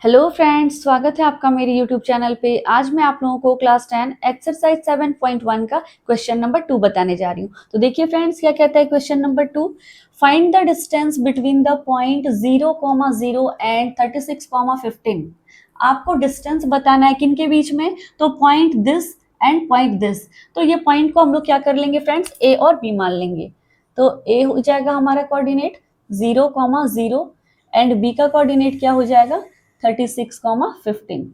Hello friends, स्वागत है आपका मेरे यूट्यूब चैनल पे। आज मैं आप लोगों को क्लास 10 एक्सरसाइज 7.1 का क्वेश्चन नंबर 2 बताने जा रही हूँ। तो देखिए फ्रेंड्स, क्या कहता है question number 2। Find the distance between the point 0,0 and 36,15। आपको डिस्टेंस बताना है किन के बीच में, तो point this and point this. तो ये पॉइंट को हम लोग क्या कर लेंगे फ्रेंड्स, ए और बी मान लेंगे। तो ए हो जाएगा हमारा कोऑर्डिनेट 0,0 एंड बी का कोऑर्डिनेट क्या हो जाएगा 36,15।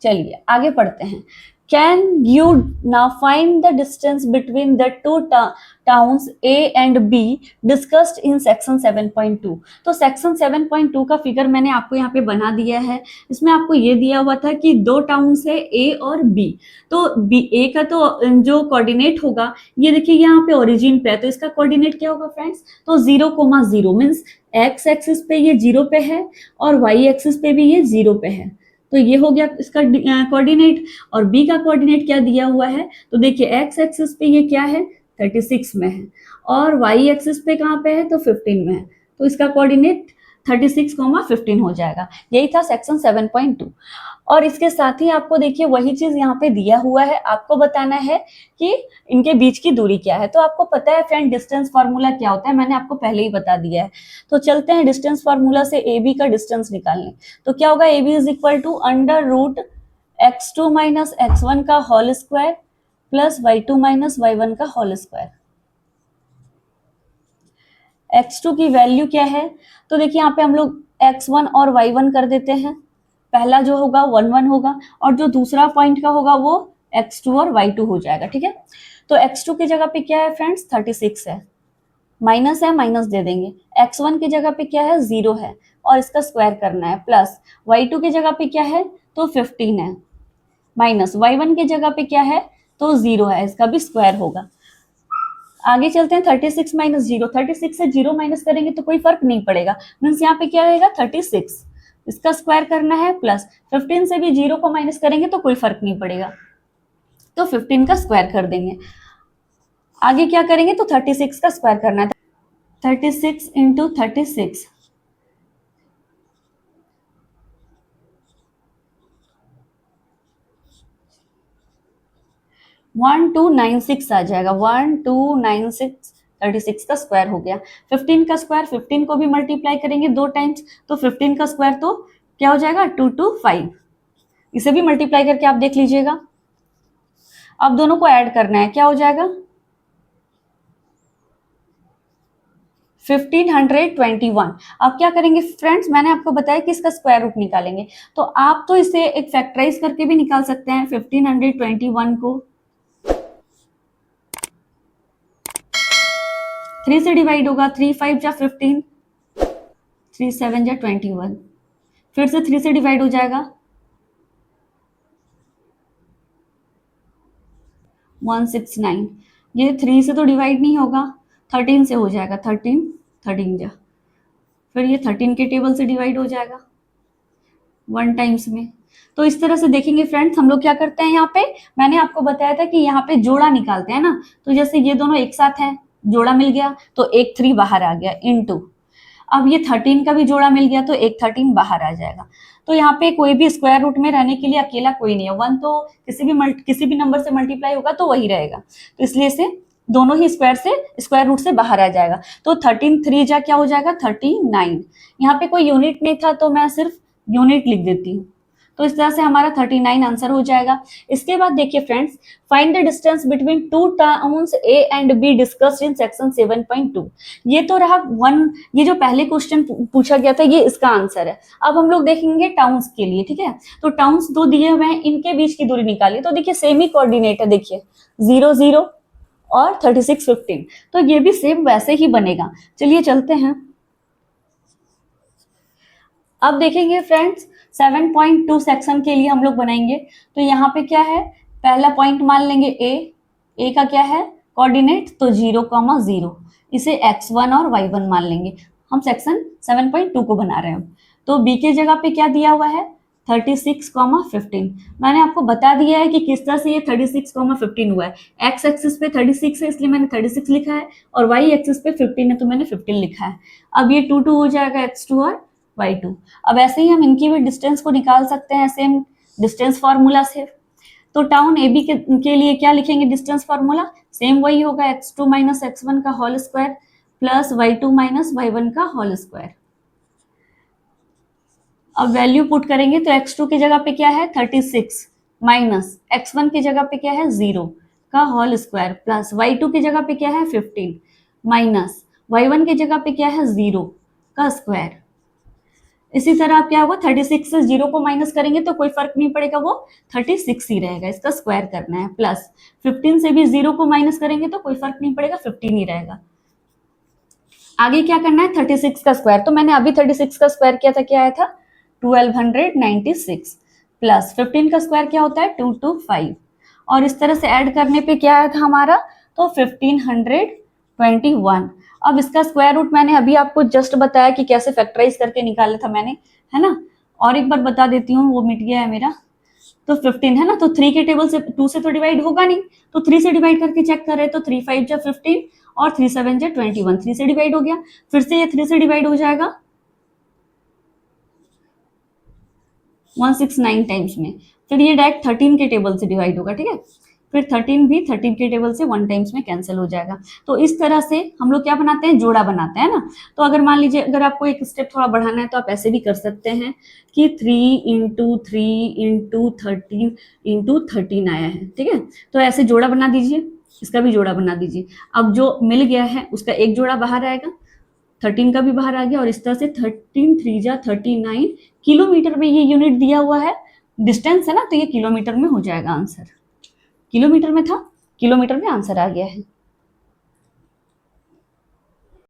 चलिए आगे पढ़ते हैं। Can you now find the distance between the two towns A and be discussed in section 7.2। तो सेक्शन 7.2 का फिगर मैंने आपको यहाँ पे बना दिया है। इसमें आपको ये दिया हुआ था कि दो टाउन्स है ए और बी। तो बी ए का तो जो कोऑर्डिनेट होगा, ये देखिए यहाँ पे ओरिजिन पे है, तो इसका कोऑर्डिनेट क्या होगा फ्रेंड्स, तो 0,0 मीन्स एक्स एक्सिस पे ये 0 पे है और वाई एक्सिस पे भी ये 0 पे है। तो ये हो गया इसका कोऑर्डिनेट। और बी का कोऑर्डिनेट क्या दिया हुआ है, तो देखिए एक्स एक्सिस पे ये क्या है 36 में है और वाई एक्सिस पे कहाँ पे है तो 15 में है। तो इसका कोऑर्डिनेट 36,15 हो जाएगा। यही था सेक्शन 7.2। और इसके साथ ही आपको देखिए वही चीज यहाँ पे दिया हुआ है, आपको बताना है कि इनके बीच की दूरी क्या है। तो आपको पता है फ्रेंड डिस्टेंस फार्मूला क्या होता है, मैंने आपको पहले ही बता दिया है। तो चलते हैं डिस्टेंस फार्मूला से ए बी का डिस्टेंस निकालने। तो क्या होगा, A B is equal to under root x2 minus x1 का whole square plus y2 minus y1 का होल स्क्वायर। x2 की वैल्यू क्या है, तो देखिए यहाँ पे हम लोग x1 और y1 कर देते हैं। पहला जो होगा 1 होगा और जो दूसरा पॉइंट का होगा वो x2 और y2 हो जाएगा। ठीक है, तो x2 की जगह पे क्या है फ्रेंड्स 36 है, माइनस है माइनस दे देंगे। x1 की जगह पे क्या है 0 है और इसका स्क्वायर करना है, प्लस y2 की जगह पे क्या है तो 15 है, माइनस y1 की जगह पे क्या है तो 0 है, इसका भी स्क्वायर होगा। आगे चलते हैं 36 माइनस 0, 36 से 0 माइनस करेंगे तो कोई फर्क नहीं पड़ेगा, मीन्स यहाँ पे क्या रहेगा 36, इसका स्क्वायर करना है, प्लस 15 से भी 0 को माइनस करेंगे तो कोई फर्क नहीं पड़ेगा, तो 15 का स्क्वायर कर देंगे। आगे क्या करेंगे तो 36 का स्क्वायर करना है, 36 इंटू 36 1296 आ जाएगा, 1296 36 का स्क्वायर हो गया। 15 का स्क्वायर 15 को भी मल्टीप्लाई करेंगे 2 टाइम्स, तो 15 का स्क्वायर तो क्या हो जाएगा 225। इसे भी मल्टीप्लाई करके आप देख लीजिएगा। अब दोनों को ऐड करना है, क्या हो जाएगा 1521। अब क्या करेंगे फ्रेंड्स, मैंने आपको बताया कि इसका स्क्वायर रूट निकालेंगे, तो आप तो इसे एक फैक्टराइज करके भी निकाल सकते हैं 1521 को 3 से डिवाइड होगा, 3 5 जा 15, 3 7 जा 21, फिर से 3 से डिवाइड हो जाएगा 169, ये 3 से तो डिवाइड नहीं होगा, 13 से हो जाएगा, 13 13 जा, फिर ये 13 के टेबल से डिवाइड हो जाएगा 1 टाइम्स में। तो इस तरह से देखेंगे फ्रेंड्स, हम लोग क्या करते हैं यहाँ पे, मैंने आपको बताया था कि यहाँ पे जोड़ा निकालते हैं ना, तो जैसे ये दोनों एक साथ हैं, जोड़ा मिल गया तो एक 3 बाहर आ गया इनटू, अब ये 13 का भी जोड़ा मिल गया तो एक 13 बाहर आ जाएगा। तो यहाँ पे कोई भी स्क्वायर रूट में रहने के लिए अकेला कोई नहीं है, 1 तो किसी भी नंबर से मल्टीप्लाई होगा तो वही रहेगा, तो इसलिए इसे दोनों ही स्क्वायर रूट से बाहर आ जाएगा। तो 13 3 जा क्या हो जाएगा 39। यहाँ पे कोई यूनिट नहीं था तो मैं सिर्फ यूनिट लिख देती हूँ, तो इस तरह से हमारा 39 आंसर हो जाएगा। इसके बाद देखिए friends, find the distance between two towns A and be discussed in section 7.2। ये तो रहा वन, ये जो पहले क्वेश्चन पूछा गया था ये इसका आंसर है। अब हम लोग देखेंगे टाउन्स के लिए। ठीक है, तो टाउन्स दो दिए हुए हैं, इनके बीच की दूरी निकालिए। तो देखिए सेम ही कोऑर्डिनेट है, देखिए 0 0 और 36 15, तो ये भी सेम वैसे ही बनेगा। चलिए चलते हैं, अब देखेंगे फ्रेंड्स 7.2 सेक्शन के लिए हम लोग बनाएंगे। तो यहाँ पे क्या है, पहला पॉइंट मान लेंगे ए का क्या है कोऑर्डिनेट तो 0,0, इसे x1 और y1 मान लेंगे। हम सेक्शन 7.2 को बना रहे हैं। तो बी के जगह पे क्या दिया हुआ है 36,15। मैंने आपको बता दिया है कि किस तरह से ये 36,15 हुआ है। एक्स एक्सिस पे 36 है इसलिए मैंने 36 लिखा है और वाई एक्सिस पे 15 है तो मैंने 15 लिखा है। अब ये 2 2 हो जाएगा x2 और y2। अब ऐसे ही हम इनकी भी डिस्टेंस को निकाल सकते हैं सेम डिस्टेंस फार्मूला से। तो टाउन ए बी के लिए क्या लिखेंगे डिस्टेंस फार्मूला, सेम वही होगा x2 माइनस x1 का whole square plus y2 minus y1 का होल स्क्वायर। अब वैल्यू पुट करेंगे तो x2 की जगह पे क्या है 36 माइनस x1 की जगह पे क्या है 0 का होल स्क्वायर प्लस y2 की जगह पे क्या है 15 माइनस y1 की जगह पे क्या है 0 का स्क्वायर। इसी तरह क्या होगा 36 से 0 को माइनस करेंगे तो कोई फर्क नहीं पड़ेगा, वो 36 ही रहेगा, इसका स्क्वायर करना है। प्लस 15 से भी 0 को माइनस करेंगे तो कोई फर्क नहीं पड़ेगा, 15 ही रहेगा। आगे क्या करना है 36 का स्क्वायर, तो मैंने अभी 36 का स्क्वायर किया था, क्या आया था 1296 प्लस 15 का स्क्वायर क्या होता है 225 और इस तरह से ऐड करने पे क्या आया था हमारा तो 1521। अब इसका स्क्वायर रूट मैंने अभी आपको जस्ट बताया कि कैसे फैक्टराइज करके निकाला था मैंने, है ना। और एक बार बता देती हूँ, वो मिट गया है मेरा। तो 15 है ना, तो 3 के टेबल से 2 से तो डिवाइड होगा नहीं, तो 3 से डिवाइड करके चेक कर रहे तो 3 5 जा 15 और 3 7 जा 21, 3 से डिवाइड हो गया। फिर से ये 3 से डिवाइड हो जाएगा 169 टाइम्स में, फिर ये डायरेक्ट 13 के टेबल से डिवाइड होगा, ठीक है। फिर 13 भी 13 के टेबल से 1 टाइम्स में कैंसिल हो जाएगा। तो इस तरह से हम लोग क्या बनाते हैं, जोड़ा बनाते हैं ना। तो अगर मान लीजिए अगर आपको एक स्टेप थोड़ा बढ़ाना है तो आप ऐसे भी कर सकते हैं कि 3 इंटू 3 इंटू 13 इंटू 13 आया है, ठीक है। तो ऐसे जोड़ा बना दीजिए, इसका भी जोड़ा बना दीजिए। अब जो मिल गया है उसका एक जोड़ा बाहर आएगा, 13 का भी बाहर आ गया और इस तरह से 13 3 जा 39 किलोमीटर में ये यूनिट दिया हुआ है, डिस्टेंस है ना, तो ये किलोमीटर में हो जाएगा आंसर। किलोमीटर में था, किलोमीटर में आंसर आ गया है।